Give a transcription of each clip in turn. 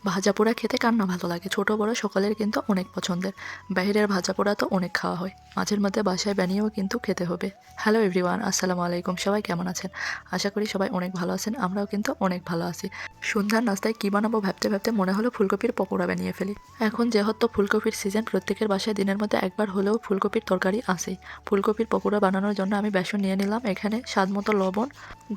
ভাজা পোড়া খেতে কার না ভালো লাগে, ছোট বড় সকলের কিন্তু অনেক পছন্দের। বাইরের ভাজা পোড়া তো অনেক খাওয়া হয়, মাঝের মধ্যে বাসায় বানিয়েও কিন্তু খেতে হবে। হ্যালো এভরিওয়ান, আসসালামু আলাইকুম। সবাই কেমন আছেন? আশা করি সবাই অনেক ভালো আছেন, আমরাও কিন্তু অনেক ভালো আছি। সন্ধ্যার নাস্তায় কী বানাবো ভাবতে ভাবতে মনে হলো ফুলকপির পকোড়া বানিয়ে ফেলি। এখন যেহেতু ফুলকপির সিজন, প্রত্যেকের বাসায় দিনের মধ্যে একবার হলেও ফুলকপির তরকারি আসেই। ফুলকপির পকোড়া বানানোর জন্য আমি বেসন নিয়ে নিলাম, এখানে স্বাদ মতো লবণ,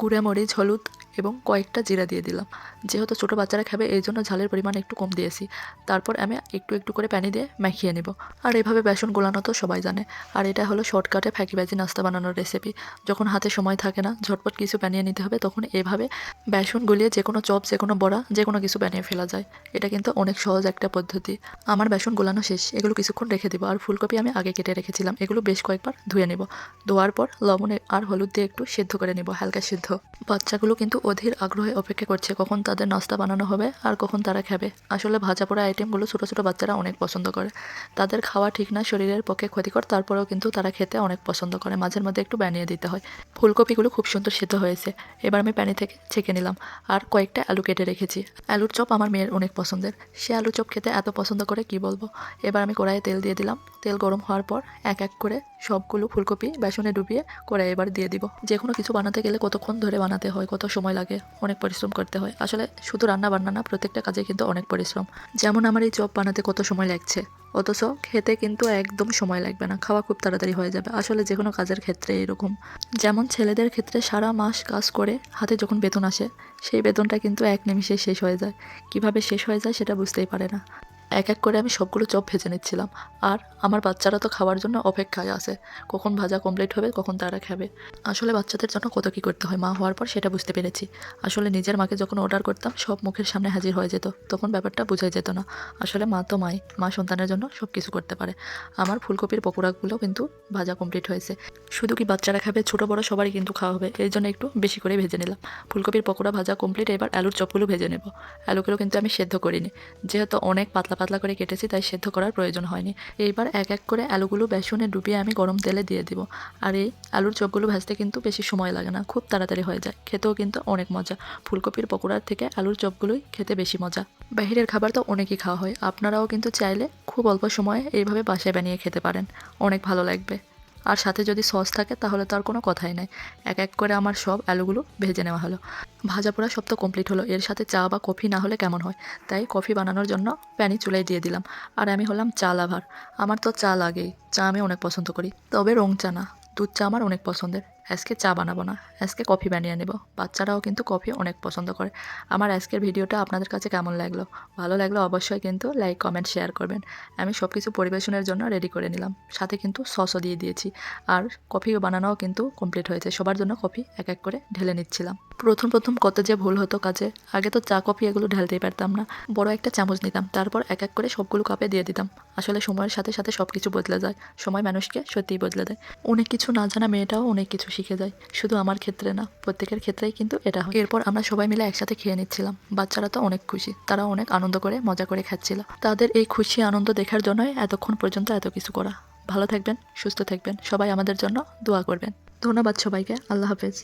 গুঁড়া মরিচ, হলুদ এবং কয়েকটা জিরা দিয়ে দিলাম। যেহেতু ছোটো বাচ্চারা খাবে এই জন্য ঝালের পরিমাণ একটু কম দিয়েছি। তারপর আমি একটু একটু করে পানি দিয়ে মাখিয়ে নেব। আর এভাবে বেসন গোলানো তো সবাই জানে। আর এটা হলো শর্টকাটে ফাঁকিবাজি নাস্তা বানানোর রেসিপি। যখন হাতে সময় থাকে না, ঝটপট কিছু বানিয়ে নিতে হবে, তখন এভাবে বেসন গলিয়ে যে কোনো চপ, যে কোনো বড়া, যে কোনো কিছু বানিয়ে ফেলা যায়। এটা কিন্তু অনেক সহজ একটা পদ্ধতি। আমার বেসন গোলানো শেষ, এগুলো কিছুক্ষণ রেখে দিব। আর ফুলকপি আমি আগে কেটে রেখেছিলাম, এগুলো বেশ কয়েকবার ধুয়ে নেব। ধোয়ার পর লবণ আর হলুদ দিয়ে একটু সেদ্ধ করে নেব, হালকা সিদ্ধ। বাচ্চাগুলো কিন্তু অধীর আগ্রহে অপেক্ষা করছে কখন তাদের নাস্তা বানানো হবে আর কখন তারা খাবে। আসলে ভাজা পোড়া আইটেমগুলো ছোটো ছোটো বাচ্চারা অনেক পছন্দ করে। তাদের খাওয়া ঠিক না, শরীরের পক্ষে ক্ষতিকর, তারপরেও কিন্তু তারা খেতে অনেক পছন্দ করে। মাঝের মধ্যে একটু বানিয়ে দিতে হয়। ফুলকপিগুলো খুব সুন্দর সিদ্ধ হয়েছে, এবার আমি পানি থেকে ছেঁকে নিলাম। আর কয়েকটা আলু কেটে রেখেছি। আলুর চপ আমার মেয়ের অনেক পছন্দের, সে আলু চপ খেতে এত পছন্দ করে কি বলবো। এবার আমি কড়াইয়ে তেল দিয়ে দিলাম। তেল গরম হওয়ার পর এক এক করে সবগুলো ফুলকপি বেসনে ডুবিয়ে কড়াই এবার দিয়ে দিব। যে কোনো কিছু বানাতে গেলে কতক্ষণ ধরে বানাতে হয়, কত সময় লাগে, অনেক পরিশ্রম করতে হয়। আসলে শুধু রান্না বান্না না, প্রত্যেকটা কাজে কিন্তু অনেক পরিশ্রম। যেমন আমার এই চপ বানাতে কত সময় লাগছে, অথচ খেতে কিন্তু একদম সময় লাগবে না, খাওয়া খুব তাড়াতাড়ি হয়ে যাবে। আসলে যে কোনো কাজের ক্ষেত্রে এরকম। যেমন ছেলেদের ক্ষেত্রে সারা মাস কাজ করে হাতে যখন বেতন আসে, সেই বেতনটা কিন্তু এক নিমিষে শেষ হয়ে যায়। কিভাবে শেষ হয়ে যায় সেটা বুঝতেই পারে না। এক এক করে আমি সবগুলো চপ ভেজে নিচ্ছিলাম। আর আমার বাচ্চারা তো খাওয়ার জন্য অপেক্ষায় আছে, কখন ভাজা কমপ্লিট হবে, কখন তারা খাবে। আসলে বাচ্চাদের জন্য কত কী করতে হয়, মা হওয়ার পর সেটা বুঝতে পেরেছি। আসলে নিজের মাকে যখন অর্ডার করতাম সব মুখের সামনে হাজির হয়ে যেত, তখন ব্যাপারটা বোঝাই যেত না। আসলে মা তো মাই, মা সন্তানের জন্য সব কিছু করতে পারে। আমার ফুলকপির পকোড়াগুলো কিন্তু ভাজা কমপ্লিট হয়েছে। শুধু কি বাচ্চারা খাবে, ছোটো বড়ো সবারই কিন্তু খাওয়া হবে, এই জন্য একটু বেশি করে ভেজে নিলাম। ফুলকপির পকোড়া ভাজা কমপ্লিট, এবার আলুর চপগুলো ভেজে নেব। আলুগুলো কিন্তু আমি সেদ্ধ করিনি, যেহেতু অনেক পাতলা পাতলা করে কেটেছি তাই সেদ্ধ করার প্রয়োজন হয়নি। এইবার এক এক করে আলুগুলো বেসনে ডুবিয়ে আমি গরম তেলে দিয়ে দিব। আর এই আলুর চপগুলো ভাজতে কিন্তু বেশি সময় লাগে না, খুব তাড়াতাড়ি হয়ে যায়, খেতেও কিন্তু অনেক মজা। ফুলকপির পকোড়ার থেকে আলুর চপগুলোই খেতে বেশি মজা। বাইরের খাবার তো অনেকই খাওয়া হয়, আপনারাও কিন্তু চাইলে খুব অল্প সময়ে এইভাবে বাসায় বানিয়ে খেতে পারেন, অনেক ভালো লাগবে। আর সাথে যদি সস থাকে তাহলে তো আর কোনো কথাই নাই। এক এক করে আমার সব আলুগুলো ভেজে নেওয়া হলো। ভাজা পোড়া সব তো কমপ্লিট হলো, এর সাথে চা বা কফি না হলে কেমন হয়। তাই কফি বানানোর জন্য প্যানি চুলায় দিয়ে দিলাম। আর আমি হলাম চা লাভার, আমার তো চা লাগেই। চা আমি অনেক পছন্দ করি, তবে রং চা না, দুধ চা আমার অনেক পছন্দের। আজকে চা বানাবো না, আজকে কফি বানিয়ে নেব। বাচ্চারাও কিন্তু কফি অনেক পছন্দ করে। আমার আজকের ভিডিওটা আপনাদের কাছে কেমন লাগলো? ভালো লাগলো অবশ্যই কিন্তু লাইক, কমেন্ট, শেয়ার করবেন। আমি সব কিছু পরিবেশনের জন্য রেডি করে নিলাম, সাথে কিন্তু সসও দিয়ে দিয়েছি। আর কফি বানানোও কিন্তু কমপ্লিট হয়েছে, সবার জন্য কফি এক এক করে ঢেলে নিচ্ছিলাম। প্রথম প্রথম কত যে ভুল হতো কাজে, আগে তো চা কফি এগুলো ঢালতেই পারতাম না। বড় একটা চামচ নিতাম, তারপর এক এক করে সবগুলো কাপে দিয়ে দিতাম। আসলে সময়ের সাথে সাথে সব কিছু বদলে যায়, সময় মানুষকে সত্যিই বদলে দেয়। অনেক কিছু না জানা মেয়েটাও অনেক কিছু শিখে যায়, শুধু আমার ক্ষেত্রে না, প্রত্যেকের ক্ষেত্রেই কিন্তু এটা হয়। এরপর আমরা সবাই মিলে একসাথে খেয়ে নিচ্ছিলাম। বাচ্চারা তো অনেক খুশি, তারা অনেক আনন্দ করে মজা করে খাচ্ছিল। তাদের এই খুশি আনন্দ দেখার জন্যই এতক্ষণ পর্যন্ত এত কিছু করা। ভালো থাকবেন, সুস্থ থাকবেন, সবাই আমাদের জন্য দোয়া করবেন। ধন্যবাদ সবাইকে, আল্লাহ হাফেজ।